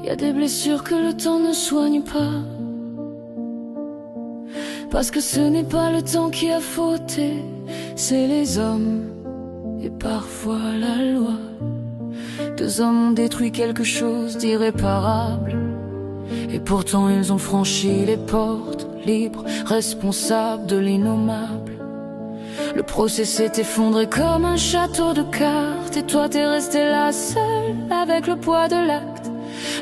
y a des blessures que le temps ne soigne pas. Parce que ce n'est pas le temps qui a fauté, c'est les hommes et parfois la loi. Deux hommes ont détruit quelque chose d'irréparable, et pourtant ils ont franchi les portes, libres, responsables de l'innommable. Le procès s'est effondré comme un château de cartes, et toi t'es resté là seul avec le poids de l'acte.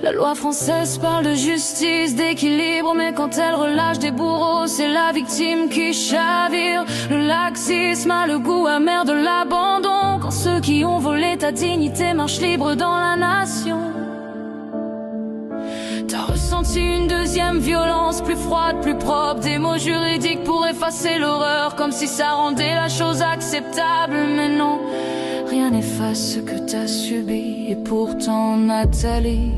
La loi française parle de justice, d'équilibre, mais quand elle relâche des bourreaux, c'est la victime qui chavire. Le laxisme a le goût amer de l'abandon, quand ceux qui ont volé ta dignité marchent libres dans la nation. T'as ressenti une deuxième violence, plus froide, plus propre, des mots juridiques pour effacer l'horreur, comme si ça rendait la chose acceptable. Mais non, rien n'efface ce que t'as subi. Et pourtant Nathalie,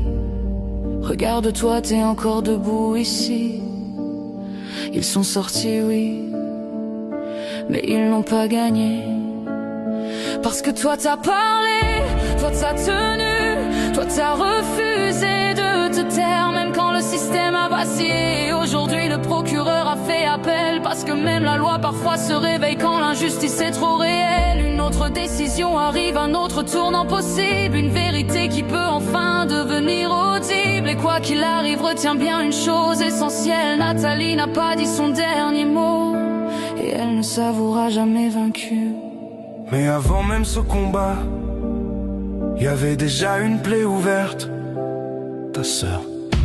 regarde-toi, t'es encore debout ici. Ils sont sortis, oui, mais ils n'ont pas gagné. Parce que toi t'as parlé, toi t'as tenu, toi t'as refusé de te taire, même quand le système a vacillé. Et aujourd'hui le procureur a fait appel, parce que même la loi parfois se réveille quand l'injustice est trop réelle. Une autre décision arrive, un autre tournant possible, une vérité qui peut enfin devenir audible. Et quoi qu'il arrive, retiens bien une chose essentielle, Nathalie n'a pas dit son dernier mot, et elle ne s'avouera jamais vaincue. Mais avant même ce combat, y avait déjà une plaie ouverte. Ta sœur,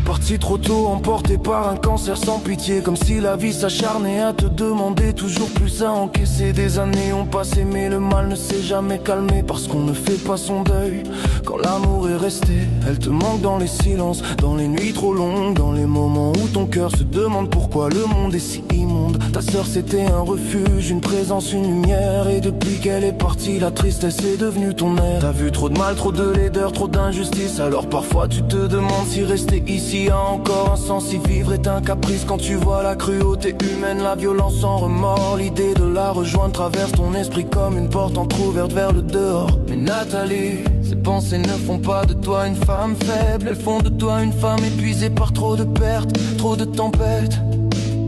partie trop tôt, emportée par un cancer sans pitié, comme si la vie s'acharnait à te demander toujours plus à encaisser. Des années ont passé mais le mal ne s'est jamais calmé, parce qu'on ne fait pas son deuil quand l'amour est resté. Elle te manque dans les silences, dans les nuits trop longues, dans les moments où ton cœur se demande pourquoi le monde est si immonde. Ta sœur c'était un refuge, une présence, une lumière, et depuis qu'elle est partie, la tristesse est devenue ton air. T'as vu trop de mal, trop de laideur, trop d'injustice, alors parfois tu te demandes si rester ici a encore un sens, si vivre est un caprice. Quand tu vois la cruauté humaine, la violence sans remords, l'idée de la rejoindre traverse ton esprit comme une porte entrouverte vers le dehors. Mais Nathalie, ces pensées ne font pas de toi une femme faible, elles font de toi une femme épuisée par trop de pertes, trop de tempêtes.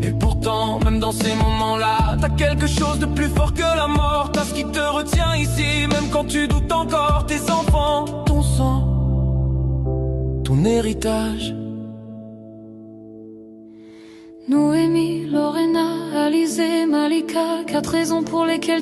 Et pourtant, même dans ces moments-là, t'as quelque chose de plus fort que la mort. T'as ce qui te retient ici, même quand tu doutes encore. Tes enfants, ton sang, ton héritage. Noémie, Lorena, Alizé, Malika, 4 raisons pour lesquelles